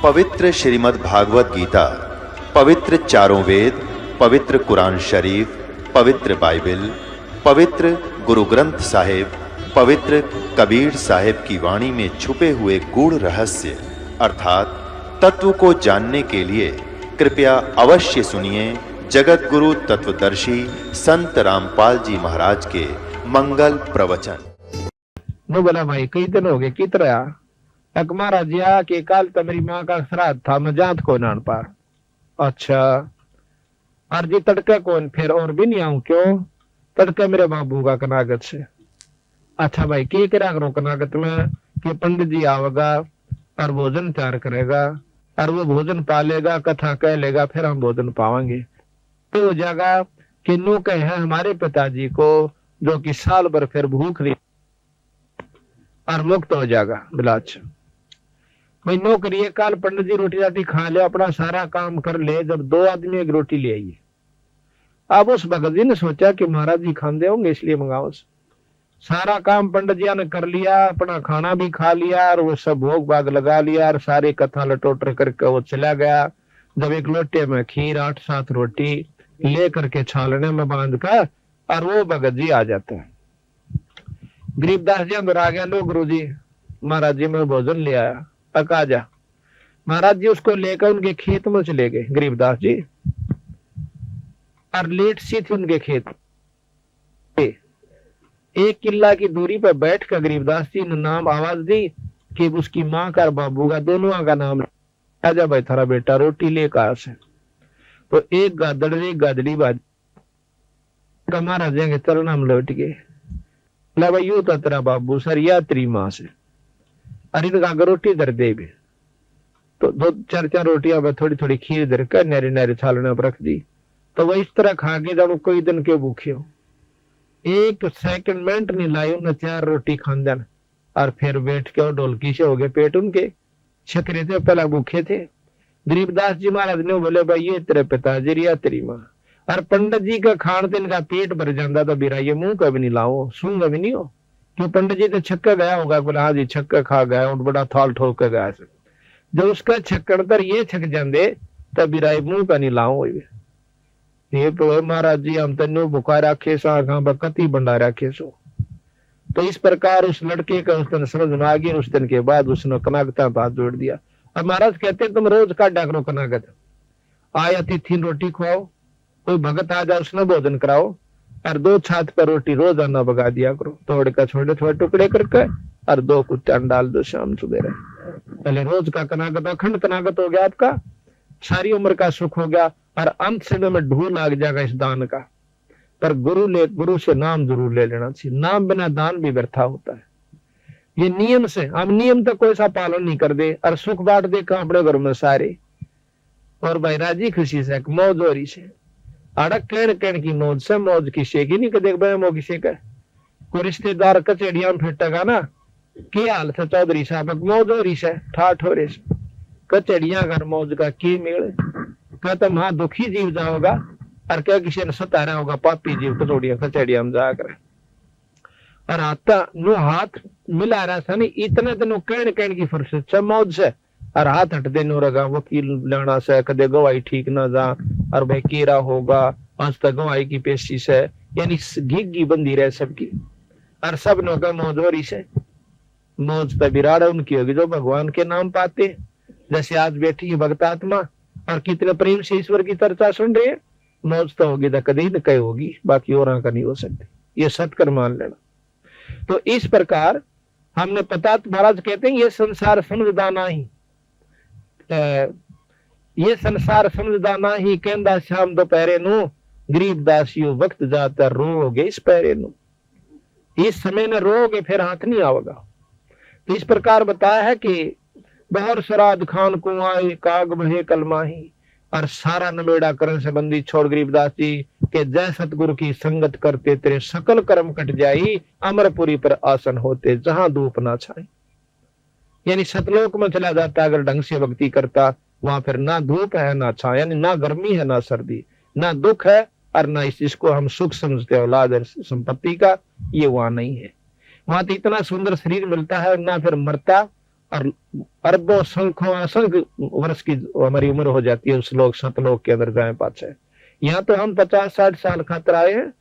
पवित्र श्रीमद् भागवत गीता, पवित्र चारों वेद, पवित्र कुरान शरीफ, पवित्र बाइबल, पवित्र गुरु ग्रंथ साहिब, पवित्र कबीर साहिब की वाणी में छुपे हुए गूढ़ रहस्य अर्थात तत्व को जानने के लिए कृपया अवश्य सुनिए जगत गुरु तत्वदर्शी संत रामपाल जी महाराज के मंगल प्रवचन। नो बोला भाई कई दिन हो गए कित रहा एक महाराज जी के काल मेरी माँ का श्राद्ध था, मैं जात को नान पार। अच्छा अर्जी तड़के कौन फिर और भी नहीं आऊं क्यों? तड़के मेरे बाबू का कनागत से। अच्छा भाई के करा करो कनागत में कि पंडित जी आवेगा और भोजन तैयार करेगा और वो भोजन पालेगा, कथा कह लेगा, फिर हम भोजन पावांगे। तो हो जाएगा कि नो कहे है हमारे पिताजी को जो कि साल भर फिर भूख नहीं और मुक्त हो जाएगा बिलाच। भाई नो करिए काल पंडित जी रोटी राटी खा ले, अपना सारा काम कर ले। जब दो आदमी एक रोटी ले आइए, अब उस भगत जी ने सोचा कि महाराज जी खाते होंगे इसलिए मंगाओ। सारा काम पंडित जी ने कर लिया, अपना खाना भी खा लिया और वो सब भोग भाग लगा लिया और सारी कथा लटोटर करके वो चला गया। जब एक लोटे में खीर 8-7 रोटी ले करके छालने में बांध कर और वो भगत जी आ जाते हैं। गरीबदास जी अंदर आ गया, लो गुरु जी महाराज जी मैं भोजन ले आया, आ जा। महाराज जी उसको लेकर उनके खेत में चले गए गरीबदास जी, और लेट सी थी उनके खेत। 1 किला की दूरी पर बैठ कर गरीबदास जी ने नाम आवाज दी कि उसकी माँ का और बाबू का दोनों का नाम, आजा भाई थारा बेटा रोटी ले कहा से। तो एक गादड़ एक गादड़ी बाज महाराज के चरण हम लौट गए। भाई यू तो तेरा बाबू सर या तेरी माँ से, अरे इनका रोटी दर दे भी। तो 2-4 रोटियां में थोड़ी थोड़ी खीर दर कर नारी नारी छालने पर रख दी। तो वह इस तरह खा के जब कोई दिन के भूखे हो, 1 सेकंड मिनट नहीं लाई उन्हें 4 रोटी खान और फिर बैठ के और ढोलकी से हो गए पेट उनके छकरे थे, पहला भूखे थे। गरीबदास जी महाराज ने बोले भाई ये तेरे पिताजी या तेरी माँ। और पंडित जी का खान से इनका पेट भर जाता तो बिरा ये मुंह कभी नहीं लाओ, सूंगा भी नहीं हो क्यों? पंडित जी तो छक्का गया होगा, बोला हाँ जी छक्का खा गया और बड़ा थाल ठोक के गया। जब उसका छक्कड़ तर ये छक जाते तब बिराई मुंह का नहीं लाओ। ये तो महाराज जी हम तेन भुखा रखे सो कति बंडा रखे सो। तो इस प्रकार उस लड़के का उस दिन समझ में आ गई। उस दिन के बाद उसने कनागता हाथ जोड़ दिया। अब महाराज कहते तुम रोज काटा करो कनागत, आया तिथि रोटी खुआओ, कोई भगत आ जाए उसने भोजन कराओ और 2 छात पर रोटी रोजाना बगा दिया करो, तोड़ कर छोटे छोटे टुकड़े करके और 2 कुत्ते डाल दो शाम सुबह। पहले रोज का कनागत अखंड कनागत हो गया, आपका सारी उम्र का सुख हो गया और अंत समय में ढूंढ लाग जाएगा इस दान का। पर गुरु से नाम जरूर ले लेना चाहिए, नाम बिना दान भी व्यर्था होता है। ये नियम से हम नियम तक कोई सा पालन नहीं कर दे और सुख बांट दे अपने घर में सारे, और भाई राजी खुशी से मौज हो रही से अड़क कहन की मौज से मौज किसे की नहीं देख भाई किसे का कोई रिश्तेदार कचेड़िया में फिटेगा ना क्या हाल था चौधरी साहब मौज हो रही से ठाठ हो रही से कचेड़िया घर मौज का की मेल कहता वहां दुखी जीव जाओगा और क्या किसी ने सतारा होगा पापी जीव कचौड़िया कचेड़िया में जाकर और आता नो हाथ मिला रहा था नहीं इतने दिनों कहन की फुर्सत से मौज से और हाथ हट देने रगा वकील लेना से कदे गवाही ठीक ना जा और भाई केरा होगा आज तक गवाही की पेशी से, यानी घिग्गी बंदी रहे सबकी और सब नो का मौज हो रही से। मौज पे बिराड़ उनकी होगी जो भगवान के नाम पाते, जैसे आज बैठी है भक्त आत्मा और कितने प्रेम से ईश्वर की चर्चा सुन रहे हैं। मौज तो होगी तो कभी न कहीं होगी, बाकी और का नहीं हो सकती, ये सत्कर मान लेना। तो इस प्रकार हमने पता महाराज कहते हैं ये संसार समझदाना ही, ये संसार समझदाना ही कहंदा शाम दोपहरे नु गरीब दासियों वक्त जाता रोगे इस पैरे नु, इस समय में रोगे फिर हाथ नहीं आवेगा। तो इस प्रकार बताया है कि बहुत श्राद्ध खान को आए काग बहे कलमाही और सारा नमेड़ा करण से बंदी छोड़ गरीबदास जी के जय सतगुरु की संगत करते तेरे सकल कर्म कट जाई अमरपुरी पर आसन होते जहां धूप ना छाए। यानी सतलोक में चला जाता अगर ढंग से भक्ति करता, वहां फिर ना धूप है ना छाया, यानी ना गर्मी है ना सर्दी, ना दुख है और ना इसको हम सुख समझते औलाद संपत्ति का, ये वहां नहीं है। वहां तो इतना सुंदर शरीर मिलता है ना फिर मरता और अरबों संख्यों असंख्य वर्ष की हमारी उम्र हो जाती है उस लोग सतलोक के अंदर जाए पाछे। यहाँ तो हम 50-60 साल खातर आए हैं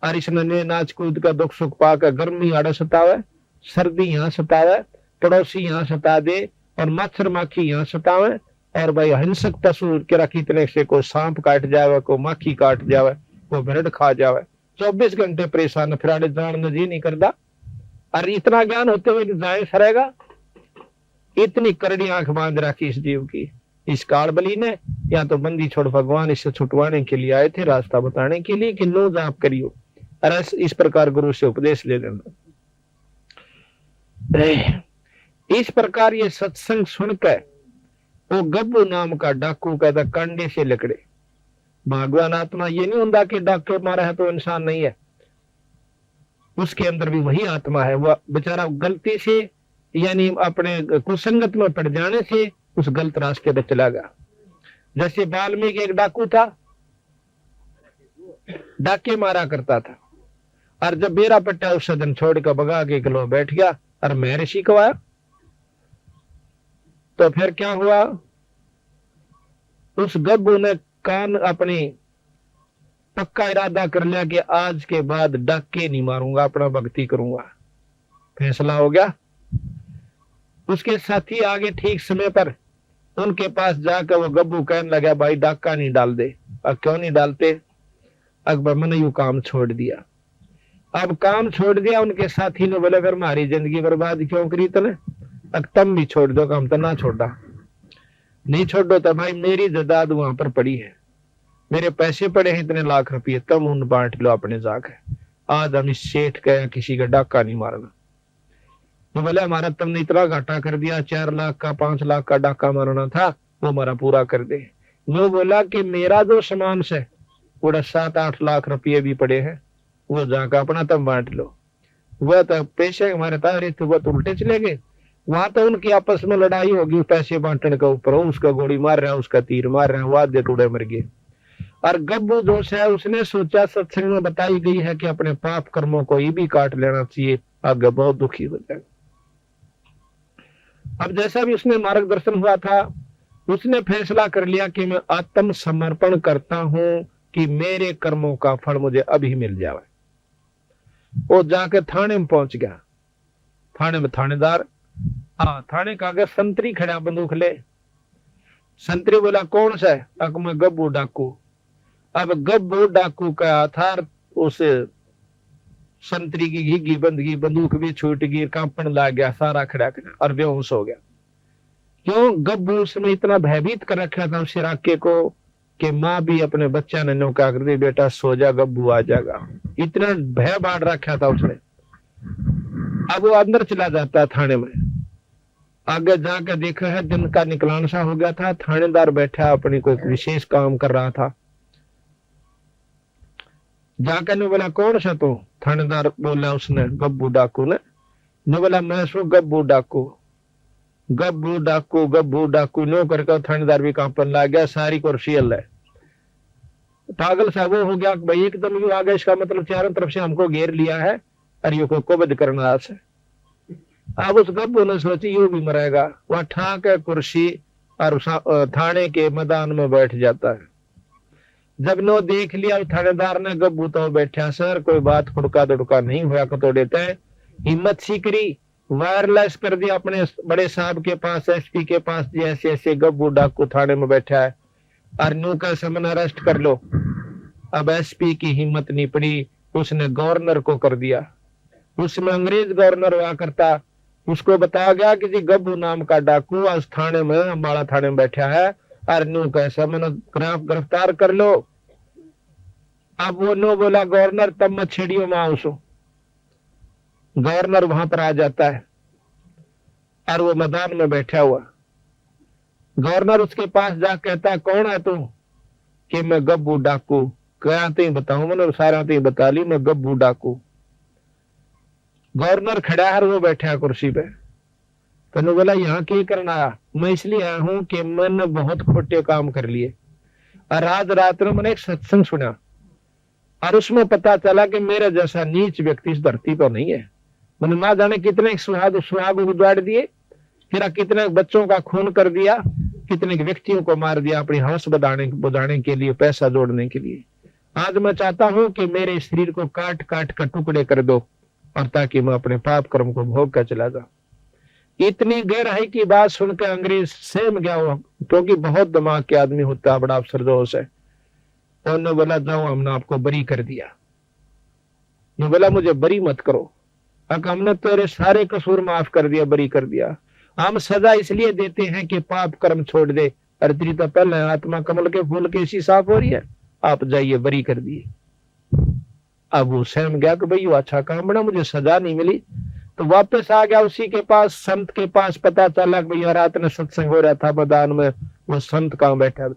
और इसने नाच कूद का दुख सुख पाकर गर्मी आड़े सतावे, सर्दी यहाँ सतावे, पड़ोसी यहाँ सता दे और मच्छर माखी यहाँ सतावे, और भाई हिंसक पशु के कितने से कोई सांप काट जावे, कोई माखी काट जावे, कोई भेड़ खा जावे, 24 घंटे परेशान फिराड़े जान जी नहीं करता। और इतना ज्ञान होते हुए जाए सरेगा, इतनी करड़ी आंख बांध रखी इस जीव की इस काल बली ने। या तो बंदी छोड़ भगवान इससे छुटवाने के लिए आए थे, रास्ता बताने के लिए कि नो जाप करियो, और इस प्रकार गुरु से उपदेश ले लेना। इस प्रकार ये सत्संग सुनकर वो गब्बू नाम का डाकू कहता कंडे से लकड़े। भगवान आत्मा ये नहीं होता कि डाके मारा है तो इंसान नहीं है, उसके अंदर भी वही आत्मा है। वह बेचारा गलती से यानी अपने कुसंगत में पड़ जाने से उस गलत रास्ते पे चला गया। जैसे वाल्मीकि एक डाकू था, डाके मारा करता था, और जब बेरा पट्टा उस सदन छोड़ कर भगा के किलो बैठ गया और मैं ऋषि को आया, तो फिर क्या हुआ, उस गब्बू ने कान अपनी पक्का इरादा कर लिया कि आज के बाद डाके नहीं मारूंगा, अपना भक्ति करूंगा। फैसला हो गया। उसके साथी आगे ठीक समय पर उनके पास जाकर वो गब्बू कहने लगा भाई डाका नहीं डाल दे। अब क्यों नहीं डालते? अकबर मैंने यू काम छोड़ दिया। अब काम छोड़ दिया। उनके साथी ने बोले फिर हमारी जिंदगी बर्बाद क्यों करी तने, अब तुम भी छोड़ दो। काम तो ना छोड़ा, नहीं छोड़ो तो भाई मेरी जायदाद वहां पर पड़ी है, मेरे पैसे पड़े हैं इतने लाख रुपये, तुम उन बांट लो अपने जाकर। आज हम इस सेठ का किसी का डाका नहीं मारना। तो बोले हमारा तुमने इतना घाटा कर दिया, 4 लाख का 5 लाख का डाका मारना था, वो हमारा पूरा कर दे। वो बोला कि मेरा जो सामान से पूरा 7-8 लाख रुपये भी पड़े हैं, वो जाकर अपना तुम बांट लो। वह तो पैसे हमारे तारे थे, वह तो उल्टे चले गए। वहां तो उनकी आपस में लड़ाई होगी पैसे बांटने के ऊपर, उसका गोली मार रहा है, उसका तीर मार रहा है, वो आधे टूड़े मर गए। और गब्बू जोश है, उसने सोचा सत्संग में बताई गई है कि अपने पाप कर्मों को ये भी काट लेना चाहिए, आगे बहुत दुखी हो जाएगा। अब जैसा भी उसने मार्गदर्शन हुआ था, उसने फैसला कर लिया कि मैं आत्म समर्पण करता हूं कि मेरे कर्मों का फल मुझे अभी मिल जाए। वो जाके थाने में पहुंच गया। थाने में थानेदार, थाने का आगे संतरी खड़ा बंदूक ले। संतरी बोला कौन सा है? अब मैं गब्बू डाकू। अब गब्बू डाकू का आधार उस संतरी की घिगी बंदगी, बंदूक भी छूट गई, कांपन लग गया, सारा खड़ा और बेहोश हो गया। क्यों? गब्बू उसमें इतना भयभीत कर रखा था उस इलाके को कि माँ भी अपने बच्चा ने नौका कर दी, बेटा सो जा, गब्बू आ जाएगा। इतना भय बांट रखा था उसने। अब वो अंदर चला जाता थाने में। आगे जाकर देखा है दिन का निकलान सा हो गया था। थानेदार बैठा अपनी कोई विशेष काम कर रहा था। जाकर ने बोला कौन सा तू? थानेदार बोला उसने, गब्बू डाकू ने बोला मैं सो गब्बू डाकू। गब्बू डाकू गब्बू डाकू नो करके थानेदार भी कांपन लग गया, सारी कुर्सी हल है। पागल सा वो हो गया भाई एकदम यू आ गया, इसका मतलब चारों तरफ से हमको घेर लिया है और ये को कुबद करना है। अब उस गब्बू ने सोची यू भी मरेगा। वह ठाक है कुर्सी और थाने के मैदान में बैठ जाता है। जब नो देख लिया थानेदार ने गब्बू तो बैठा, सर कोई बात खुड़का दुड़का नहीं हुआ को तो देते हैं। हिम्मत सीकरी, वायरलेस कर दिया अपने बड़े साहब के पास, एसपी के पास, जैसे ऐसे गब्बू डाकू थाने में बैठा है और नो का समन अरेस्ट कर लो। अब एसपी की हिम्मत नहीं पड़ी, उसने गवर्नर को कर दिया। उसमें अंग्रेज गवर्नर हुआ करता, उसको बताया गया कि जी गब्बू नाम का डाकू आज थाने में, अम्बाड़ा थाने में बैठा है और नो का समन गिरफ्तार कर लो। अब वो नो बोला गवर्नर तब मत छेड़ियो मां उसो। गवर्नर वहां पर आ जाता है और वो मैदान में बैठा हुआ। गवर्नर उसके पास जा कहता है कौन है तू? कि मैं गब्बू डाकू। क्या तो बताऊं मैंने सारा तो बता ली, मैं गब्बू डाकू। गवर्नर खड़ा है, वो बैठा है कुर्सी पे। तो बोला यहाँ क्या करना आया? मैं इसलिए आया हूं कि मैंने बहुत खोटे काम कर लिए और आज रात में मैंने एक सत्संग सुना और उसमें पता चला कि मेरे जैसा नीच व्यक्ति इस धरती पर नहीं है। मैंने ना जाने कितने सुहाग उजाड़ दिए फिर कितने बच्चों का खून कर दिया, कितने व्यक्तियों को मार दिया अपनी हवस बुझाने के लिए, पैसा जोड़ने के लिए। आज मैं चाहता हूं कि मेरे शरीर को काट काट कर टुकड़े कर दो, और ताकि मैं अपने पाप कर्म को भोग कर चला जाऊं। इतनी गहराई की बात सुनकर अंग्रेज सहम गया हुआ, क्योंकि बहुत दिमाग के आदमी होता है, बड़ा अफसरदोश है। उन्होंने बोला जाओ, हमने आपको बरी कर दिया। ने बोला मुझे बरी मत करो, हमने तेरे सारे कसूर माफ कर दिया, बरी कर दिया। हम सजा इसलिए देते हैं कि पाप कर्म छोड़ दे, और तेरी तो पहले आत्मा कमल के फूल के ऐसी साफ हो रही है, आप जाइए, बरी कर दिए। अब वो सहम गया कि भाई अच्छा काम बना, मुझे सजा नहीं मिली। तो वापस आ गया उसी के पास, संत के पास। पता चला कि भैया रात में सत्संग हो रहा था मैदान में, वो संत कहाँ बैठा।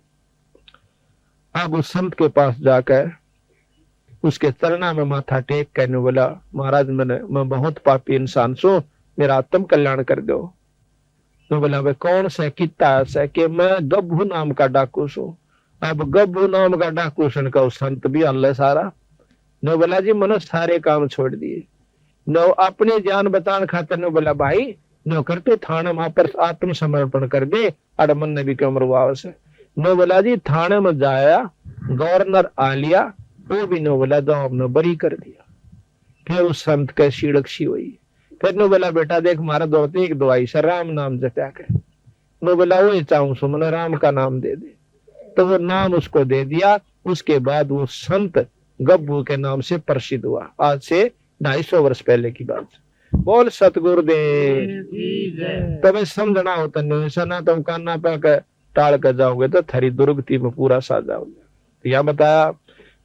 अब उस संत के पास जाकर उसके चरणा में माथा टेक करने बोला, महाराज मैं बहुत पापी इंसान सो, मेरा आत्म कल्याण कर दो। तो बोला भाई कौन से कितना है कि मैं गब्भू नाम का डाकू सू। अब गब्भू नाम का डाकू सुनकर उस संत भी अल्लाह सारा नो बोला जी मैंने सारे काम छोड़ दिए, नो अपनी जान बचाने खातिर। नो बोला भाई नो करते थाने वहां पर आत्मसमर्पण कर दे, अड़ मन ने भी क्यों मरवाओ से। नो बोला जी थाने में जाया, गवर्नर आ लिया, वो भी नो बोला जाओ, हमने बरी कर दिया। फिर उस संत के सीड़क्षी हुई। फिर नो बोला बेटा देख मारा दौड़ते एक दवाई से राम नाम जपया कर। नो बोला वो चाहूं सो मैंने राम का नाम दे दे। तो वो नाम उसको दे दिया। उसके बाद वो संत गब्बू के नाम से प्रसिद्ध हुआ। आज से 250 वर्ष पहले की बात। बोल सतगुरुदेव। तबे समझना होता नहीं, ना तुम काना पे टाल कर जाओगे तो थारी दुर्गति में पूरा साथ जाओगे। यह बताया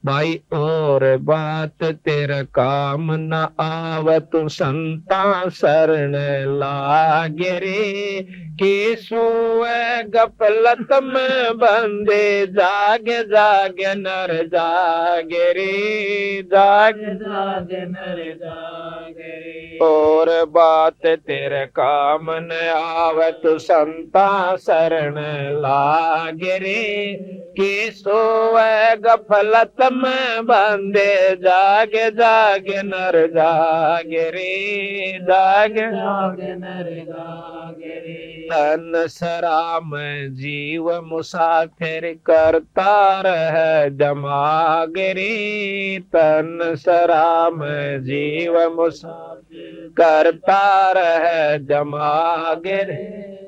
भाई और बात तेरा काम न आवे, तू संता शरण लागे रे। के सोए गफलत में बंदे, जागे जागे नर जागे रे, जागे जागे नर जागे रे। और बात तेरे काम न आवे, तू संता शरण लागे रे। के सोए गफलत में बंदे, जागे जागे नर जागे रे, जागे जागे नर जागे रे। तन सराम जीव मुसाफिर, करता रह जमागे रे। तन सराम जीव मुसाफिर, करता रह जमागे रे।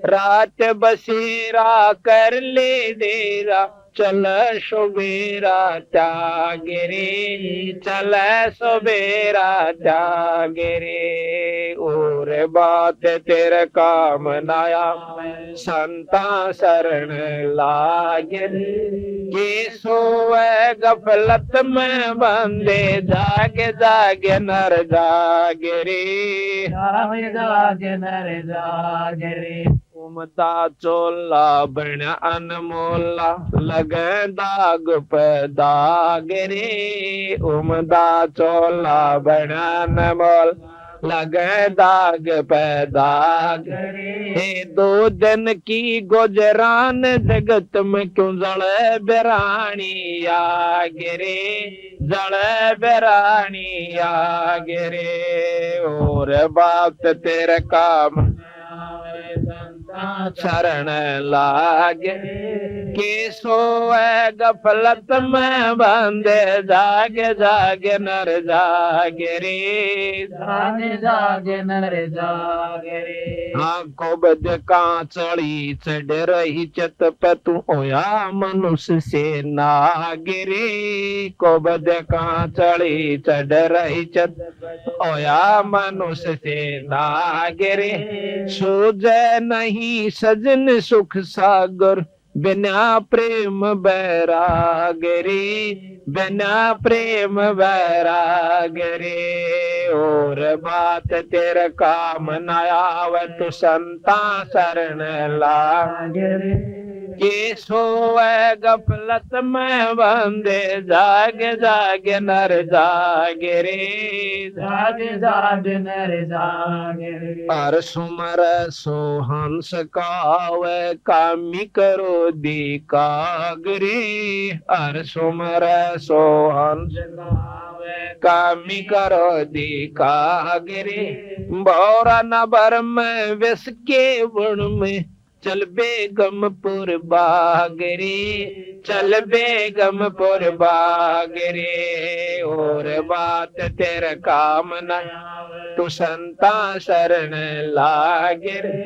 रात बसेरा कर ले देरा, चल सुबेरा त्यागे रे, चल सुबेरा त्यागे रे। और बात तेरे काम नाया, संता शरण लागे रे। के सोए गफलत में बंदे, जागे जागे नर जागे रे, जागे जागे नर जागे रे। उमदा चोला बन अनमोला, लगे दाग पे दाग रे। उमदा चोला बन अनमोल, लगे दाग पे दाग रे। 2 दिन की गुजरान, जगत में क्यों जड़े बेरानी आगे रे, जड़े बेरानी आगे रे। और बात तेरे काम शरण लागे, के सोए गफलत में बंदे, जागे जागे नर जागे रे, जागे जागे नर जागे रे। आंखों बद कांचड़ी चढ़ रही चत पे, तू होया मनुष्य से नागे रे। को बद कांचड़ी चढ़ रही चत, होया मनुष्य से नागे रे। सूझे नहीं सजन सुख सागर, बिना प्रेम बैराग रे, बिना प्रेम बैराग रे। और बात तेरे काम न आवे, तू संता शरण लागे रे। के सोए गफलत में बंदे, जाग जाग नर जाग रे, जाग जाग नर जाग रे। और सुमर सो हंस कावे, कामी करो दी कागरे, और सुमर सो हंस कामी करो दी कागरे, बोरा नबर में विस के बुण में, चल बेगमपुर बागरे, चल बेगमपुर बागरे, और बात तेरे काम न तू संता शरण लागे रे,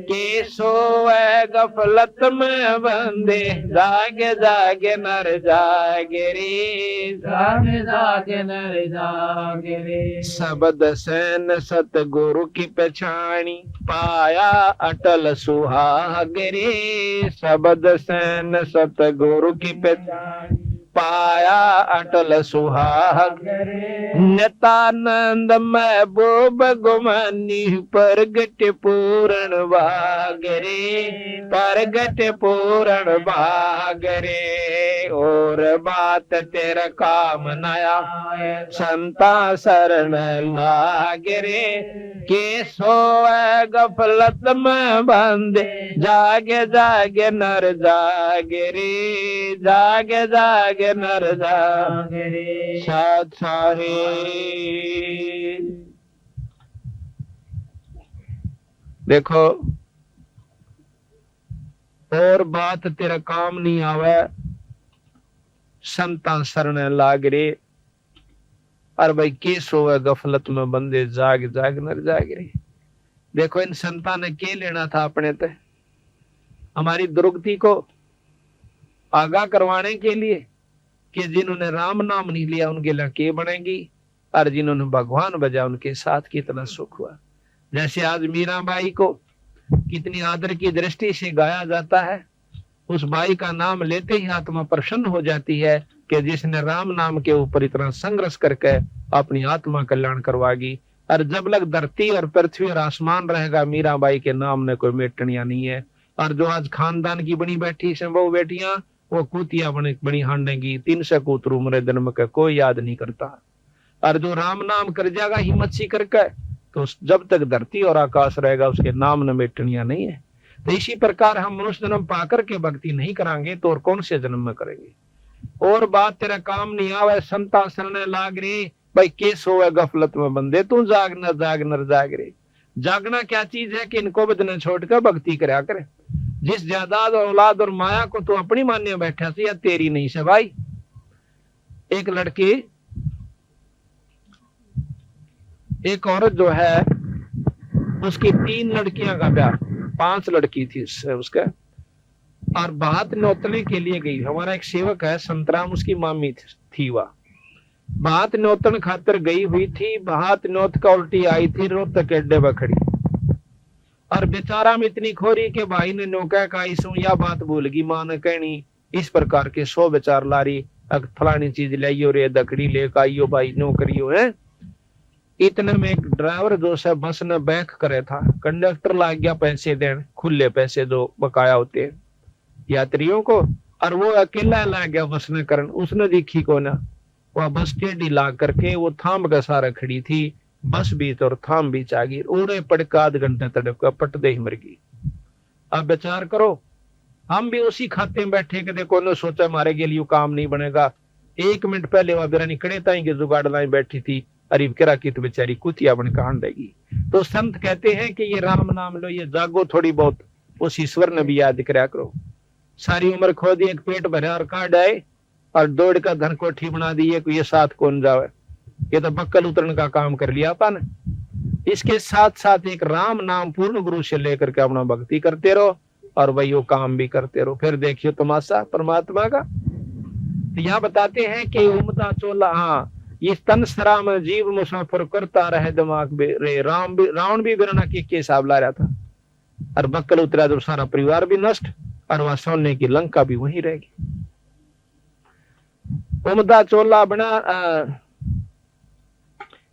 के सोए गफलत में बंदे, जागे जागे नर जागे रे, जाग जाग नर जाग रे। शब्द सैन सतगुरु की पहचानी, पाया अटल सुहाग रे, शब्द सैन सतगुरु की पहचानी, पाया अटल सुहाग रे, नित्यानंद महबूब गुमानी, प्रगट पूर्ण भाग रे, प्रगट पूर्ण भाग रे, और बात तेरा काम नया, संता शरण लागे रे, के सोए गफलत में बंदे, जागे जागे नर जागे रे, जागे जागे नर जागे रे। साथ साहे देखो, और बात तेरा काम नहीं आवे, संता शरण लाग रे, और भाई के सोए गफलत में बंदे, जाग जाग नर जाग रे। देखो इन संता ने के लेना था अपने ते, हमारी दुर्गति को आगाह करवाने के लिए, कि जिन्होंने राम नाम नहीं लिया उनके लिए के बनेगी, और जिन्होंने भगवान बजा उनके साथ कितना सुख हुआ। जैसे आज मीराबाई को कितनी आदर की दृष्टि से गाया जाता है, उस बाई का नाम लेते ही आत्मा प्रसन्न हो जाती है, कि जिसने राम नाम के ऊपर इतना संघर्ष करके अपनी आत्मा कल्याण करवागी। और जब लग धरती और पृथ्वी और आसमान रहेगा, मीराबाई के नाम ने कोई मेटनिया नहीं है। और जो आज खानदान की बनी बैठी से वो बेटियां, वो कूतिया बनी हांडेगी, 300 कूतर उम्र जन्म का कोई याद नहीं करता। और जो राम नाम कर जाएगा हिम्मत सी करके, तो जब तक धरती और आकाश रहेगा उसके नाम न मेटनिया नहीं है। तो इसी प्रकार हम मनुष्य जन्म पाकर के भक्ति नहीं करांगे तो और कौन से जन्म में करेंगे। और बात तेरा काम नहीं आवे, संता शरण लाग रे, भाई के सोए गफलत में बंदे, तू जाग न जाग नर जाग रे। जागना क्या चीज है कि इनको बदने छोड़कर भक्ति करा करे। जिस जायदाद और औलाद और माया को तू अपनी मान्य बैठा से, या तेरी नहीं से भाई। एक लड़की, एक औरत जो है, उसकी 3 लड़कियां का ब्याह, 5 लड़की थी उसका, और भात नोतने के लिए गई। हमारा एक सेवक है संतराम, उसकी मामी थी वह, भात नोतन खातर गई हुई थी। भात नोत का उल्टी आई थी, रोहतक अड्डे पर खड़ी, और बेचारा में इतनी खोरी के भाई ने नौका का इसू या बात भूल गई, मां ने कहनी इस प्रकार के 100 बेचार लारी, फलानी चीज लाइयो रे, दकड़ी लेकर आइयो भाई, नौकरियो है। इतने में एक ड्राइवर जो से बस ने बैक करे था, कंडक्टर लाग गया पैसे देने, खुले पैसे जो बकाया होते हैं यात्रियों को, और वो अकेला लाग गया बस ने करन। उसने देखी को ना, वह बस टेढ़ी लाग करके वो थाम का सारा खड़ी थी, बस बीच और थाम बीच आ गई, उड़े पड़का आध घंटे तड़प का पट दे ही मर गई। अब विचार करो, हम भी उसी खाते में बैठे के देखो ने सोचा हमारे के लिए काम नहीं बनेगा। 1 मिनट पहले वह बिरानी कड़े ताई के जुगाड़ लाई बैठी थी, अरीब करा की तो बेचारी कुतिया बन कांड देगी। तो संत कहते हैं कि ये राम नाम लो, ये जागो थोड़ी बहुत, उस ईश्वर ने भी याद कराया करो। सारी उम्र खो दी, एक पेट भरे और काट आए, और दौड़ का धन कोठी बना दी है, ये साथ कौन जावे, ये तो बक्कल उतरने का काम कर लिया अपन। इसके साथ साथ एक राम नाम पूर्ण गुरु से लेकर के अपना भक्ति करते रहो, और वही वो काम भी करते रहो, फिर देखियो तमाशा परमात्मा का। तो यहाँ बताते हैं कि उमदा चोला, हाँ, ये तन सरा में जीव मुसाफिर करता रहे दिमाग रे। रावण भी बिरना के हिसाब ला रहा था, और बक्कल उतरा तो सारा परिवार भी नष्ट, और वहां सोने की लंका भी वहीं रहेगी। उमदा चोला बना,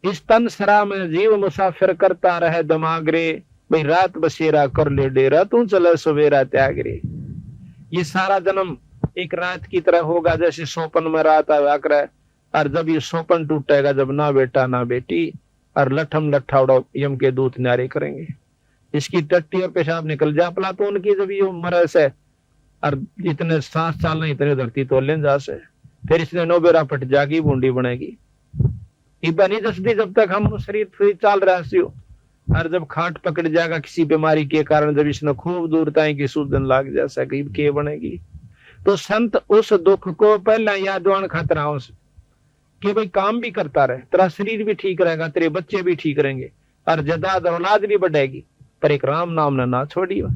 इस तन सरा में जीव मुसाफिर करता रहे दिमाग रे, भाई रात बसेरा कर ले डेरा, तू चले सवेरा त्याग रे। ये सारा जन्म एक रात की तरह होगा, जैसे सोपन में रात आया करे, और जब ये सोपन टूटेगा, जब ना बेटा ना बेटी, और लठम लट्ठा उड़ा यम के दूत न्यारे करेंगे, इसकी टट्टी और पेशाब निकल जा पला तो उनकी जब ये उम्र से, और जितने सांस चाल नहीं इतने धरती तो लेन जा से, फिर इसने नोबेरा पट जागी बूंदी बनेगी। इबा नहीं दसदी जब तक हम शरीर फ्री चाल रहा सी हो, और जब खाट पकड़ जाएगा किसी बीमारी के कारण, जब इसने खूब दूर ताई की सूजन लाग जा सके के बनेगी। तो संत उस दुख को पहले यादवान खतराओं से कि भाई काम भी करता रहे, तेरा शरीर भी ठीक रहेगा, तेरे बच्चे भी ठीक रहेंगे, और जदाद औलाद भी बढ़ेगी, पर एक राम नाम ना छोड़ियो।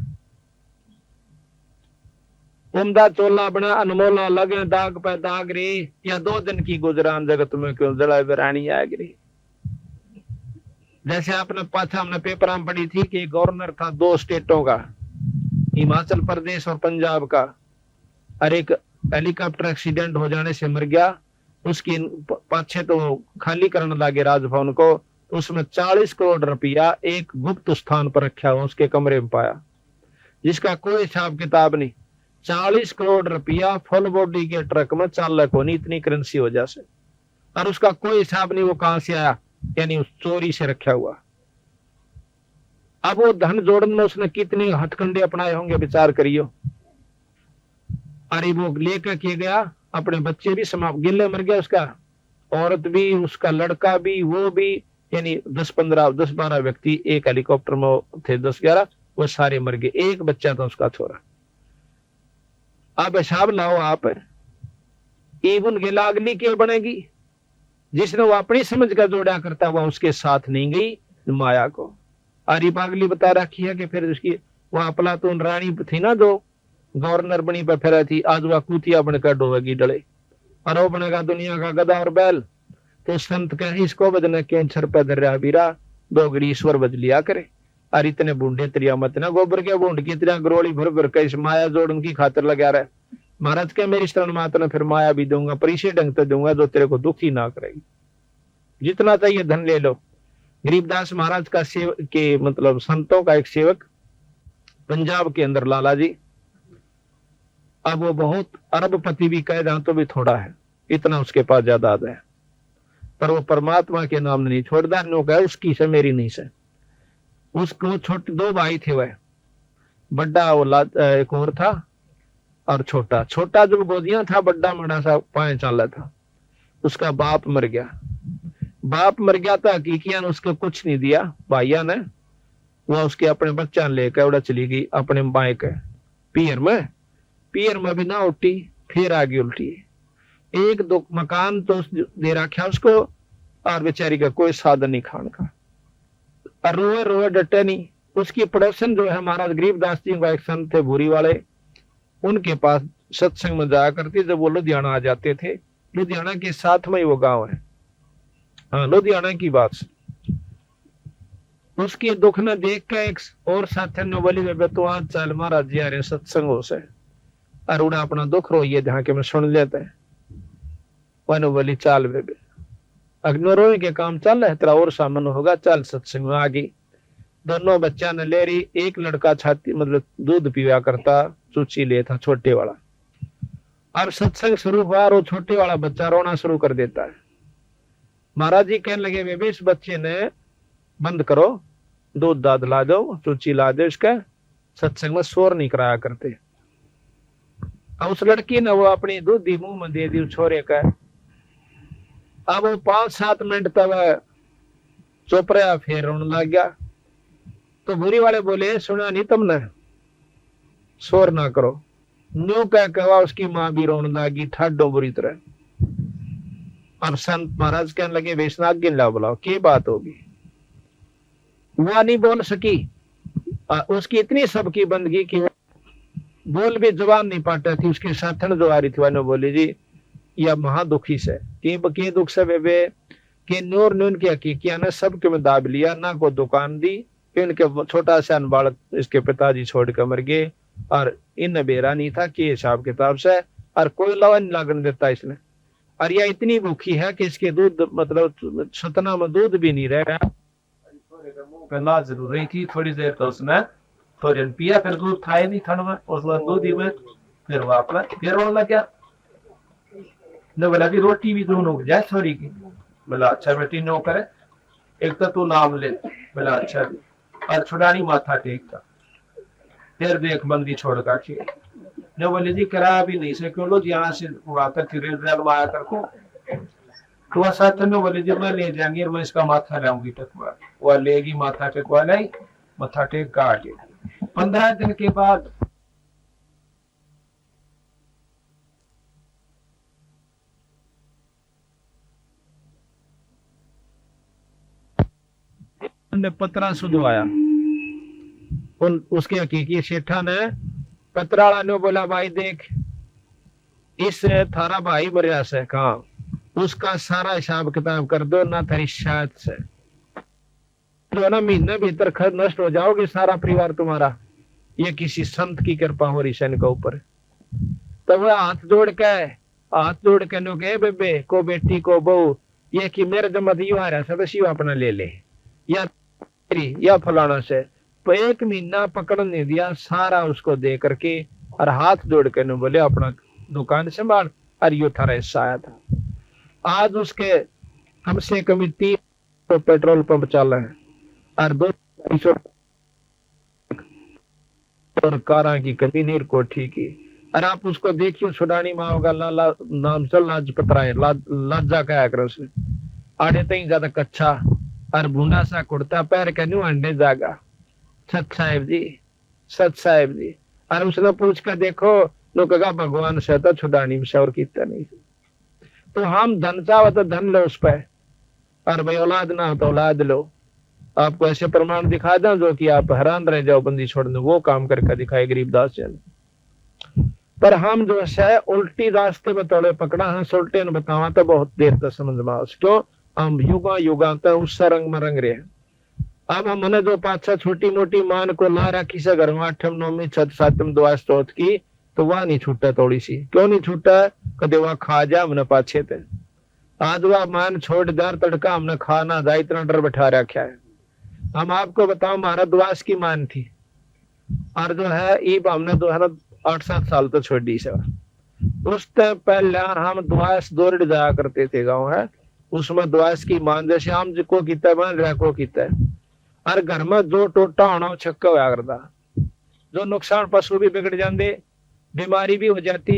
उमदा चोला बना अनमोला लगे दाग पे दाग रे, या 2 दिन की गुजरान जगत में क्यों जड़ा बेरानी आग रे। जैसे आपने पाछा हमने पेपर में पढ़ी थी कि गवर्नर था 2 स्टेटों का, हिमाचल प्रदेश और पंजाब का, और एक हेलीकॉप्टर एक्सीडेंट हो जाने से मर गया। उसकी पाछे तो खाली करने लगे राजभवन को, उसमें 40 करोड़ रुपया एक गुप्त स्थान पर रखा हुआ उसके कमरे में पाया, जिसका कोई हिसाब किताब नहीं। 40 करोड़ रुपया फुल बॉडी के ट्रक में चाल को नहीं, इतनी करेंसी हो जाए, और उसका कोई हिसाब नहीं वो कहां से आया, यानी उस चोरी से रखा हुआ। अब वो धन जोड़ने में उसने कितने हथकंडे अपनाए होंगे, विचार करियो। अरे वो लेकर के गया, अपने बच्चे भी समाप्त गिले मर गया, उसका औरत भी, उसका लड़का भी, वो भी, यानी 10-12 व्यक्ति एक हेलीकॉप्टर में थे, 10-11, वो सारे मर गए, एक बच्चा था उसका छोरा। अब हिसाब लाओ आप, इवन के लागली के बनेगी, जिसने वो अपनी समझ का जोड़ा करता हुआ उसके साथ नहीं गई माया को। अरे पागली बता रखी है कि फिर उसकी वो अफलातून रानी थी ना, जो गवर्नर बनी पर फिर थी, आज वह कुतिया बनकर डोवेगी डले, और वो बनेगा दुनिया का गधा और बैल। तो संत कहे इसको बदने कैंसर पे दर्या बीरा 2 घड़ी ईश्वर बज लिया करे, और इतने बूढ़े त्रिया मत ना, गोबर के बूंद की तरह गरोली भर भर के इस माया जोड़न की खातिर लगा रहे। महाराज के मेरी शरण मात ने फिर माया भी दूंगा, पर इसे ढंग से दूंगा जो तेरे को दुखी ना करेगी, जितना चाहिए धन ले लो। गरीबदास महाराज का सेवक के मतलब संतों का एक सेवक पंजाब के अंदर लाला जी, अब वो बहुत अरबपति भी कह जाए तो भी थोड़ा है, इतना उसके पास जायदाद है, पर वो परमात्मा के नाम नहीं छोड़दार नो कहे उसकी से मेरी नहीं से। उसको छोटे 2 भाई थे, वह बड़ा वो एक और था, और छोटा छोटा जब गोदियां था, बड़ा मड़ा सा 5 साल था, उसका बाप मर गया। बाप मर गया था, हकीकियां ने उसको कुछ नहीं दिया, भाइया ने, वह उसके अपने बच्चा लेकर उड़ा चली गई अपने बाएं के पियर में भी ना उठी, फिर आगे उल्टी। 1-2 मकान तो दे रखा उसको, और बेचारी का कोई साधन नहीं खान का, और रोए रोए डटे नहीं। उसकी पड़ोसन जो है महाराज गरीबदास जी का एक संत थे भूरी वाले, उनके पास सत्संग में जाया करती, जब वो लुधियाना आ जाते थे, लुधियाना के साथ में ही वो गांव है, हाँ लुधियाना की बात। उसकी दुख ने देख के एक और साथी ने बोली, बेबे तू आज चल महाराज जी आ रहे सत्संगों से, और उड़ा अपना दुख रोइए जहाँ के मैं सुन लेते हैं। वह बोली चाल बेबे, अग्नि रोए के काम चल रहा है, तेरा और सामन होगा, चल सत्संग में आ गई। दोनों बच्चा ने ले रही, एक लड़का छाती मतलब दूध पीवा करता, चूची ले था छोटे वाला, और सत्संग शुरू हुआ, और वो छोटे वाला बच्चा रोना शुरू कर देता है। महाराज जी कहने लगे, बेबे इस बच्चे ने बंद करो, दूध दाद ला दो, चूची ला दो, इसका सत्संग में शोर नहीं कराया करते। अब उस लड़की ने वो अपनी दूधी मुंह में दे दी छोरे का। अब वो 5-7 मिनट तक चुप रहा, फिर रोने लग गया। तो बुरी वाले बोले, सुना नहीं तुमने, शोर ना करो। न्यू कह कहा उसकी माँ भी रोने लगी ठाडो बुरी तरह। अब संत महाराज कहने लगे, वैष्णव गिन ला बुलाओ, की बात होगी। वह नहीं बोल सकी, उसकी इतनी सबकी बंदगी की बोल भी जवान नहीं पाता थी। उसके साथन जो आ रही थी वह बोली, जी यह महादुखी से की दुख से बेबे कि नूर नून की हकीकिया ने सबके में दाब लिया, ना को दुकान दी, इनके छोटा सा बालक इसके पिताजी छोड़ कर मर गए, और इन बेरा नहीं था कि हिसाब किताब से, और कोई लवा नहीं लागन देता इसने। और यह इतनी भूखी है कि इसके दूध मतलब सतना में दूध भी नहीं रह रहा। पहला जरूरी थी, थोड़ी देर तो उसने थोड़ी पिया, फिर दूध था ही नहीं ठंड में, उस दूध ही में फिर वापस फिर रोने लग गया। ने बोला कि रोटी भी दोनों को जाए थोड़ी की। बोला अच्छा बेटी नो करे, एक तो तू नाम ले। बोला अच्छा भी, और छुड़ानी माथा टेकता। फिर देख बंदी छोड़ काटी। ने बोले जी करा भी नहीं से क्यों लो यहाँ से आकर फिर आया करको तो वह साथ में बोले जी मैं ले जाएंगे और मैं इसका माथा लाऊंगी टकवा। वह लेगी माथा टकवा लाई, माथा टेक काट। 15 दिन के बाद पत्रा सुधवाया। उसके हकीकी सेठा ने पत्राला ने बोला भाई देख इस थारा भाई मरिया से कहा उसका सारा हिसाब किताब कर दो ना तेरी शायद से तो ना महीने भीतर खर्च नष्ट हो जाओगे सारा परिवार तुम्हारा। ये किसी संत की कृपा हो रही सन के ऊपर। तो वह हाथ जोड़ के नो कहे बेबे को बेटी को बहू ये कि मेरे जमत यू आ रहा सदस्य अपना ले ले या फलाना से। तो 1 महीना पकड़ नहीं दिया सारा उसको दे करके और हाथ जोड़ के न बोले अपना दुकान संभाल और यो थारा हिस्सा आया था। आज उसके कम से कम 3 पेट्रोल पंप चल रहे हैं और 200 और कारा की कमी नीर कोठी की। और आप उसको देखिए सुडानी माँ होगा लाला नाम से लाज पतरा है लाजा कहा कर उसे आड़े तई ज्यादा कच्चा और भूना सा कुर्ता पैर के न्यू अंडे जागा। सत साहेब जी और उसने पूछ कर देखो नो कहा भगवान से तो छुड़ानी में और कितना नहीं। तो हम धन चाहो तो धन लो उस पर और भाई औलाद ना हो तो औलाद लो। आपको ऐसे प्रमाण दिखा दें जो कि आप हैरान रह जाओ बंदी छोड़ने वो काम करके दिखाए गरीबदास जी ने। पर हम जो है उल्टी रास्ते में तोड़े पकड़ा है उल्टे ने बतावा तो बहुत देर तक समझ में क्यों हम युगा तक उस रंग में रंग रहे हैं। अब हमने जो 5-6 छोटी मोटी मान को ला रखी से घर में 8वीं 9वीं 7वीं दुआ स्त्रोत की तो वह नहीं छूटा थोड़ी सी क्यों नहीं छूटा कदे वह खा जा हमने पाछे थे। आज वह मान छोड़ दार तड़का हमने खाना जा इतना डर बैठा रखा है। हम आपको बताओ हमारा दुआस की मान थी और जो है ईब हमने जो है ना 8-7 साल तो छोड़ दी से। उस टाइम पहले हम दुआस दौड़ जाया करते थे गाँव है उसमें दुआस की मान जैसे हम को किता मान रहा को किता है और घर में जो टोटा होना छक्का होया करता जो नुकसान पशु भी बिगड़ जाते बीमारी भी हो जाती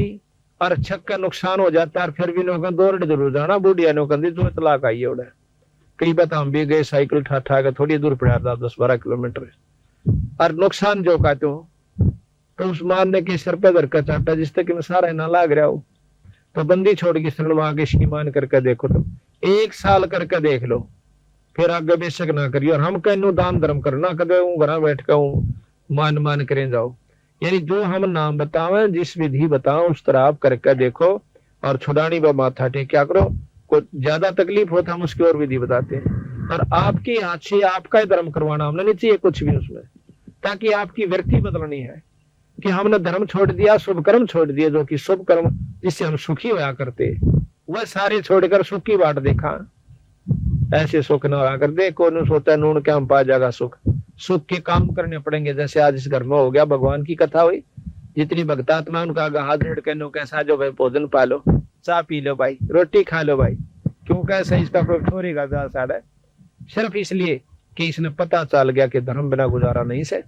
और छक्का नुकसान हो जाता और फिर भी लोग दौड़ जरूर जाना बुढ़िया नो कहती जो तलाक आई उड़े। कई बात हम भी गए साइकिल ठा के थोड़ी दूर पड़ा था 10-12 किलोमीटर और नुकसान जो कहते हो तो उस मारने के सर पे धरका चाटा जिस तक सारा ना लाग रहा हो तो बंदी छोड़ के सलवा के इसकी मान करके देखो तुम 1 साल करके देख लो फिर आगे बेशक ना करिए। और हम कहनो दान धर्म करना कदे घर बैठ कर मान करें जाओ यानी जो हम नाम बतावे जिस विधि बताओ उस तरह आप करके देखो और छुड़ानी व माथा टेक क्या करो। कोई ज्यादा तकलीफ हो तो हम उसकी और विधि बताते हैं और आपके हाथ से आपका ही धर्म करवाना हमने नहीं चाहिए कुछ भी उसमें ताकि आपकी व्यक्ति बदलनी है कि हमने धर्म छोड़ दिया शुभ कर्म छोड़ दिए जो कि शुभ कर्म जिससे हम सुखी होया करते वह सारे छोड़कर सुख की बाट देखा। ऐसे सुख न होया कर दे कौन सोचा नून क्या हम पा जाएगा सुख के काम करने पड़ेंगे। जैसे आज इस घर में हो गया भगवान की कथा हुई जितनी भक्तात्मा उनका हाथ जोड़ के नो कैसा जो भाई भोजन पा लो चाय पी लो भाई रोटी खा लो भाई क्यों कैसे इसका कोई ठोरेगा साढ़े सिर्फ इसलिए कि इसने पता चल गया कि धर्म बिना गुजारा नहीं से।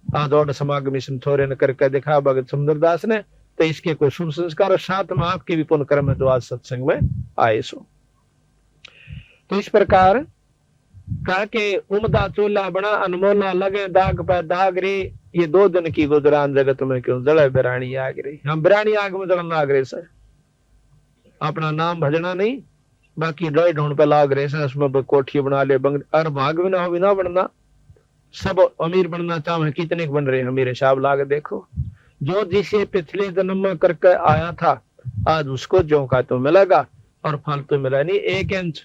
आज और समागम इसने थोड़े न करके दिखा भगत सुंदरदास ने तो इसके कोई शुभ संस्कार और साथ में आपके भी पुण्य कर्म जो आज सत्संग में आए सो। तो इस प्रकार कहा के उमदा चूल्हा बना अनमोला लगे दाग पर दाग रे ये 2 दिन की गुजरान जगत में क्यों जड़े बिरानी आग रे। हम बिरानी आग में जड़न लाग रहे सर अपना नाम भजना नहीं बाकी लोई ढूंढ पे लाग रहे सर उसमें कोठी बना ले बंग और भाग भी ना हो भी ना बनना सब अमीर बनना चाहे कितने बन रहे हैं मेरे साहब लाग देखो जो जिसे पिछले जन्म में करके आया था आज उसको जो का तो मिलेगा और फल तो मिला नहीं 1 इंच।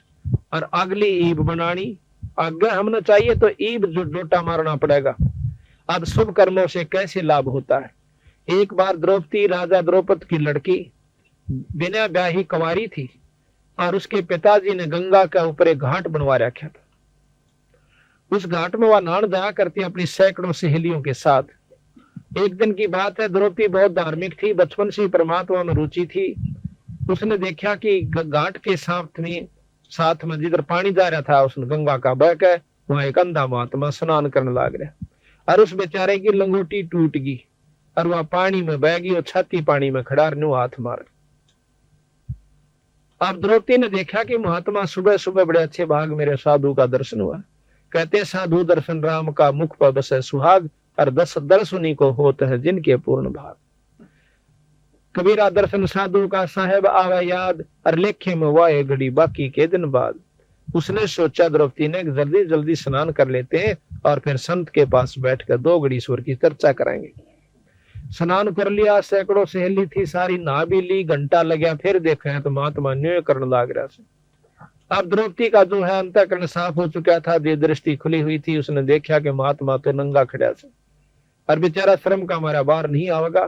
और अगली ईब बनानी आगे हमने चाहिए तो ईब जो डोटा मारना पड़ेगा। अब शुभ कर्मों से कैसे लाभ होता है। एक बार द्रौपदी राजा द्रौपद की लड़की बिना ब्याही कुंवारी थी और उसके पिताजी ने गंगा के ऊपर एक घाट बनवा रखा था। उस घाट में वह नहाने जाया करती अपनी सैकड़ों सहेलियों के साथ एक दिन की बात है, द्रौपदी बहुत धार्मिक थी, बचपन से ही परमात्मा में रुचि थी। उसने देखा कि घाट के साथ में जिधर पानी जा रहा था उसने गंगा का बह के, वहां एक अंधा महात्मा स्नान करने लग रहा, और उस बेचारे की लंगोटी टूट गई और वह पानी में बह गई और छाती पानी में खड़ा न्यू हाथ मार। अब द्रौपदी ने देखा कि महात्मा सुबह सुबह बड़े अच्छे भाग मेरे साधु का दर्शन हुआ। कहते साधु दर्शन राम का मुख पर बसे सुहाग, और दर्शनी को होते हैं जिनके पूर्ण भाग। कबीरा दर्शन साधु का साहेब आवे याद, और लेखे में वाए घड़ी बाकी के दिन बाद। उसने सोचा द्रौपदी ने जल्दी जल्दी स्नान कर लेते हैं और फिर संत के पास बैठकर 2 घड़ी ईश्वर की चर्चा करेंगे। स्नान कर लिया, सैकड़ों सहेली थी, सारी नहा भी ली, घंटा लगा, फिर देखा है तो महात्मा न्याय करने लग रहा से। अब द्रौपदी का जो है अंतःकरण साफ हो चुका था, दे दृष्टि खुली हुई थी। उसने देखा कि महात्मा तो नंगा खड़ा से और बेचारा श्रम का हमारा बाहर नहीं आवेगा।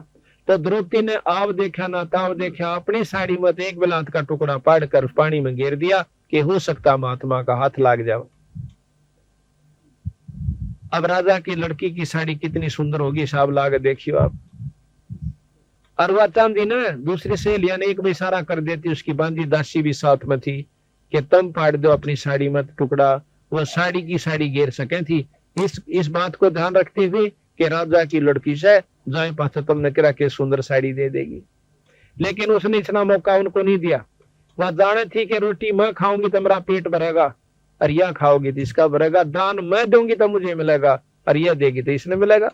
तो द्रौपदी ने आव देखा ना ताव देखा, अपनी साड़ी में एक बिलात का टुकड़ा पाड़ कर पानी में गिर दिया कि हो सकता महात्मा का हाथ लाग जाओ। अब राजा की लड़की की साड़ी कितनी सुंदर होगी, साहब लाग देखियो आप। और वह चांदी ने दूसरी सहेलियां ने एक भी इशारा कर देती, उसकी बांधी दासी भी साथ में थी कि तुम फाड़ दो अपनी साड़ी में टुकड़ा, वह साड़ी की साड़ी गिर सके थी। इस बात को ध्यान रखते हुए कि राजा की लड़की से जाए पास तुमने करा के सुंदर साड़ी दे देगी, लेकिन उसने इतना मौका उनको नहीं दिया। वह जाने थी कि रोटी मैं खाऊंगी तो मेरा पेट भरेगा, और यह खाओगी तो इसका भरेगा, दान मैं दूंगी तो मुझे मिलेगा, और यह देगी तो इसने मिलेगा।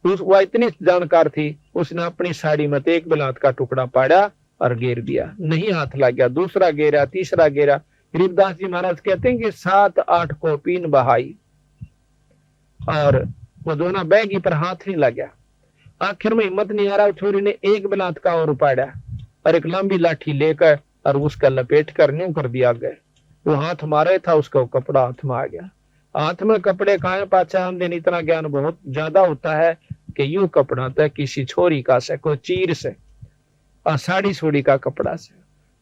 वह इतनी जानकार थी, उसने अपनी साड़ी में एक बिलात का टुकड़ा पाड़ा और गिर दिया, नहीं हाथ लग गया। दूसरा गिरा, तीसरा गिरा। गरीबदास जी महाराज कहते हैं कि 7-8 को पीन बहाई और वो दोनों बैगी पर हाथ नहीं लग गया। आखिर में हिम्मत नहीं आ रहा, छोरी ने एक बिलात का और पाड़ा और एक लंबी लाठी लेकर और उसका लपेट कर न्यू कर दिया गया। वो हाथ मारे था, उसका कपड़ा हाथ में आ गया। हाथ में कपड़े खाए पाचा हम दिन, इतना ज्ञान बहुत ज्यादा होता है कि यूं कपड़ा था किसी छोरी का से, कोई चीर से और साड़ी सोड़ी का कपड़ा से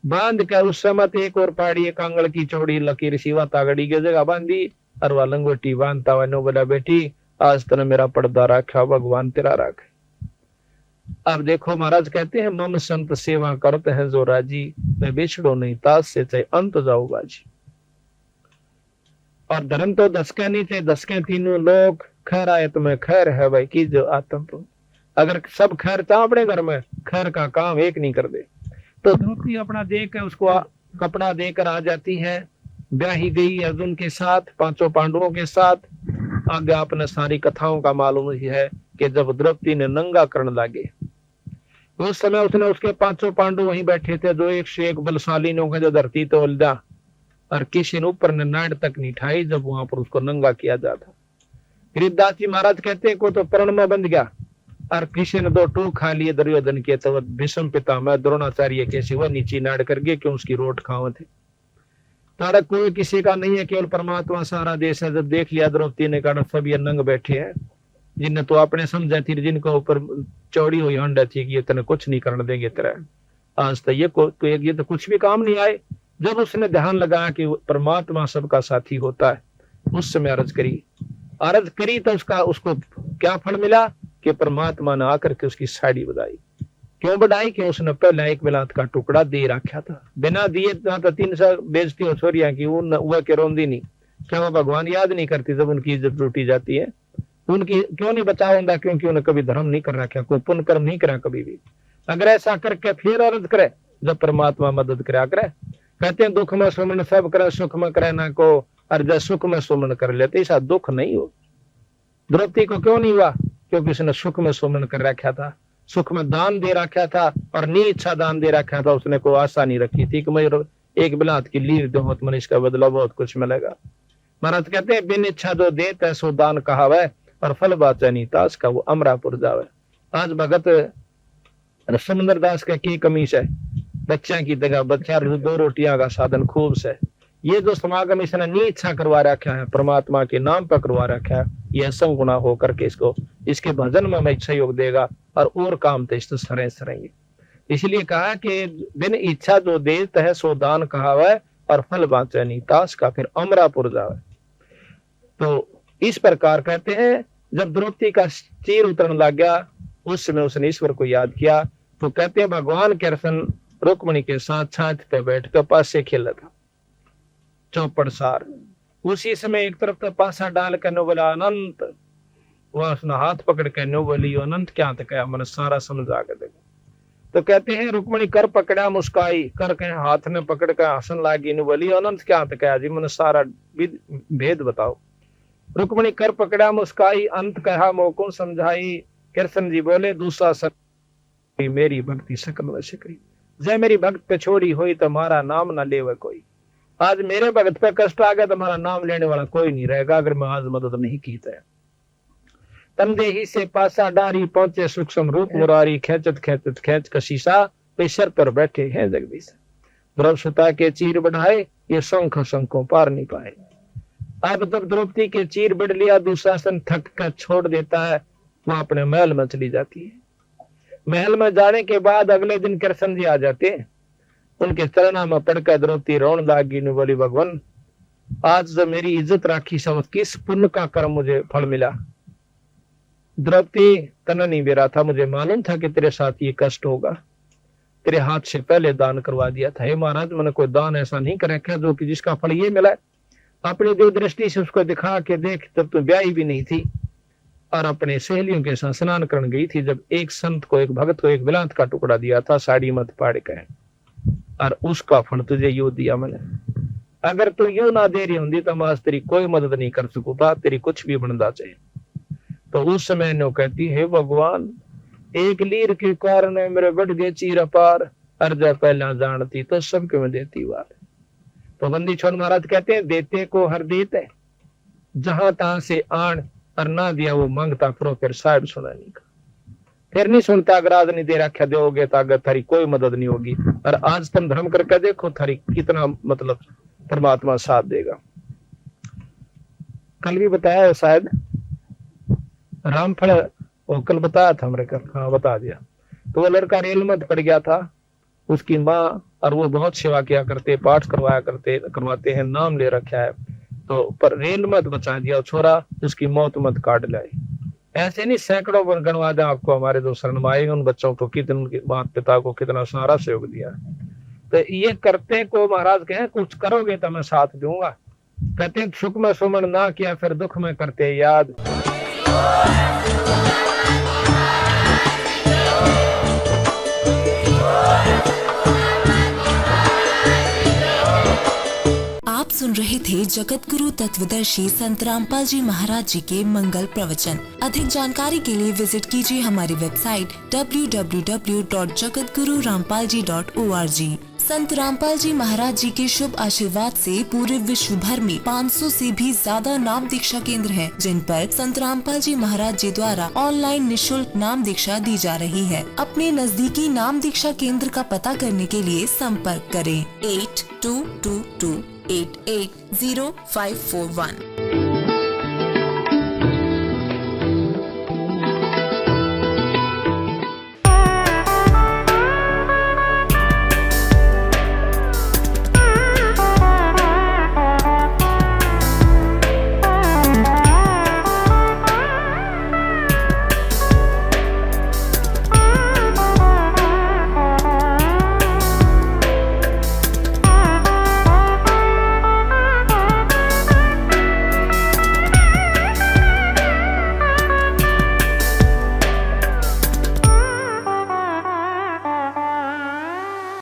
बांध कर उस समय एक और पाड़ी, एक आंगल की चौड़ी लकीर सिवा तागड़ी की जगह बांधी और वह लंगोटी बांधता हुआ नो बोला, बेटी आज तने मेरा पर्दा रखा, भगवान तेरा रखे। अब देखो महाराज कहते हैं मम संत सेवा करते हैं जो राजी, मैं बिछड़ो नहीं तास से चाहे अंत जाओ बाजी। और धर्म तो दसके नहीं थे, दसके तीनों लोग, खैर आए तुम्हें खैर है भाई की जो आत्म तो। अगर सब खैर था अपने घर में, खैर का काम एक नहीं कर दे। तो द्रौपदी अपना देकर उसको कपड़ा देकर आ जाती है, ब्याही गई अर्जुन के साथ, 5 पांडवों के साथ। आगे आपने सारी कथाओं का मालूम ही है कि जब द्रौपदी ने नंगा करने लगे उस समय उसने उसके 5 पांडव वहीं बैठे थे, जो एक से एक बलशाली ने जो धरती तो उलझा और किसी ने ऊपर ने नाड़ तक नहीं ठाई जब वहां पर उसको नंगा किया जाता। गरीबदास जी महाराज कहते को तो प्रण में बंध गया और किसी ने 2 टूक खा लिए दुर्योधन के, तो भीष्म पितामह द्रोणाचार्य के सिवा नीचे नाड़ कर गए क्यों उसकी रोट खाओ थे। तारक कोई किसी का नहीं है, केवल परमात्मा सारा देश है। जब देख लिया द्रौपदी ने कहा सब ये नंग बैठे हैं, जिन्हें तो आपने समझा थी, जिनको ऊपर चौड़ी हुई हंड थी कि ये तेने कुछ नहीं करने देंगे तेरा, आज तो ये तो कुछ भी काम नहीं आए। जब उसने ध्यान लगाया कि परमात्मा सबका साथी होता है, उस समय अर्ज करी तो उसको क्या फल मिला कि परमात्मा ने आकर के उसकी साड़ी बढ़ाई। क्यों बढ़ाई कि उसने पहले एक बिलात का टुकड़ा दे रखा था, बिना दिए तो 300 बेइज्जती हो छोरिया की वो के रोंदी नहीं। क्या वो भगवान याद नहीं करती जब उनकी इज्जत लूटी जाती है? उनकी क्यों नहीं बचा होगा? क्योंकि उन्हें कभी धर्म नहीं कर रखा, कोई पुण्य कर्म नहीं करा कभी भी। अगर ऐसा करके फिर अर्ज करे जब परमात्मा मदद करा करे। कहते हैं दुख में सुमन सब करे, सुख में करे ना को, और जब सुख में सुमन कर लेते ऐसा दुख नहीं हो। द्रौपदी को क्यों नहीं हुआ? क्योंकि उसने सुख में सुमन कर रखा था, सुख में दान दे रखा था और नीचा दान दे रखा था। उसने कोई आशा नहीं रखी थी कि मैं एक बिलात की लीर दूं तो मनुष्य का बदला बहुत कुछ मिलेगा। महाराज कहते हैं बिन इच्छा जो दे तैसो दान कहावे, और फल बाचा नहीं तास का वो अमरापुर जावे। आज भगत समंदर दास का की कमीज है, बच्चा की जगह बच्चा 2 रोटियां का साधन खूब से। ये जो समागम इसने नी इच्छा करवा रखा है, परमात्मा के नाम पर करवा रखा है, यह संगुना होकर के इसके भजन में मैं सहयोग देगा और काम तो इस सरे सरेंगे। इसलिए कहा कि बिन इच्छा जो देत है सो दान कहावे, और फल बाचे नहीं तास का फिर अमरापुर जावे। तो इस प्रकार कहते हैं जब द्रौपदी का चीर उतरने लग गया उस समय उसने ईश्वर को याद किया। तो कहते हैं भगवान कृष्ण रुक्मिणी के साथ छाछ पे बैठ कर पासे खेला था चौपड़ सार। उसी समय एक तरफ तो पासा डाल कर नो बोला अनंत, वह उसने हाथ पकड़ कर नो बोली अनंत क्या तक मन सारा समझा कर देखो। तो कहते हैं रुक्मिणी कर पकड़ा मुस्काई, कर के हाथ ने पकड़ कर हंसन लागी नु बोली अनंत क्या तक जी मन सारा भेद बताओ। रुक्मिणी कर पकड़ा मुस्काई, अंत कहा मोको समझाई। कृष्ण जी बोले दूसरा सक मेरी भक्ति सकल वश करी, जय मेरी भक्त पे छोड़ी हुई तो मारा नाम ना लेवे कोई। आज मेरे भगत पे कष्ट आ गया तो हमारा नाम लेने वाला कोई नहीं रहेगा अगर मैं आज मदद नहीं की तो। तमदेही से पासा डारी पहुंचे सूक्ष्म रूप मुरारी, खेचत खेचत खेच कशीसा पेशर पर बैठे हैं जगदीश। द्रौपदी के चीर बढ़ाए ये शंख शंखों पार नहीं पाए। अब तब द्रौपदी के चीर बढ़ लिया, दुशासन थक कर छोड़ देता है, वह अपने महल में चली जाती है। महल में जाने के बाद अगले दिन कृष्ण जी आ जाते हैं, उनके चरणों में पड़कर द्रौपदी रोने लगी ने बोली भगवान आज जो मेरी इज्जत राखी समझ किस पुण्य का कर्म मुझे फल मिला। द्रौपदी तना नहीं बेरा था, मुझे मालूम था कि तेरे साथ ये कष्ट होगा, तेरे हाथ से पहले दान करवा दिया था। हे महाराज मैंने कोई दान ऐसा नहीं कर रखा जो कि जिसका फल ये मिला। अपनी दिव्य दृष्टि से उसको दिखा के देख, तब तो ब्याही भी नहीं थी और अपने सहेलियों के साथ स्नान करने गई थी जब एक संत को एक भगत को एक बिलात का टुकड़ा दिया था साड़ी मत पाड़ के, और उसका फल तुझे यू दिया मैंने। अगर तू यू ना दे रही होंगी तो मैं तेरी कोई मदद नहीं कर सकूंगा, तेरी कुछ भी बनना चाहिए। तो उस समय नो कहती है भगवान एक लीर के कारण मेरे बढ़ गए चीर अपार, अर्जा पहला जानती तो सबके में देती वार। तो बंदी छोड़ महाराज कहते हैं देते को हर देते, जहां तहां से आण और ना दिया वो मांगता करो फिर साहब सुना नहीं का। फिर नहीं सुनता अगर आज नहीं दे रखा दोगे तो अगर थारी कोई मदद नहीं होगी। और आज तुम धर्म करके देखो थारी कितना मतलब परमात्मा साथ देगा। कल भी बताया शायद रामफल, वो कल बताया था मेरे को, हाँ बता दिया। तो वो लड़का रेल में पड़ गया था, उसकी माँ और वो बहुत सेवा किया करते, पाठ करवाते हैं, नाम ले रखा है। तो पर रेल मत बचा दिया छोरा, उसकी मौत मत काट लाई। ऐसे नहीं सैकड़ों गणवा दे आपको हमारे जो शरण में आए उन बच्चों को कितने उनके माता पिता को कितना सारा सहयोग दिया। तो ये करते को महाराज कहे कुछ करोगे तो मैं साथ दूंगा। कहते सुख में सुमन ना किया फिर दुख में करते याद। आप सुन रहे थे जगत गुरु तत्वदर्शी संत रामपाल जी महाराज जी के मंगल प्रवचन। अधिक जानकारी के लिए विजिट कीजिए हमारी वेबसाइट www.jagatgururampalji.org। संत रामपाल जी महाराज जी के शुभ आशीर्वाद से पूरे विश्व भर में 500 से भी ज्यादा नाम दीक्षा केंद्र हैं, जिन पर संत रामपाल जी महाराज जी द्वारा ऑनलाइन निशुल्क नाम दीक्षा दी जा रही है। अपने नजदीकी नाम दीक्षा केंद्र का पता करने के लिए संपर्क करें 8222880541।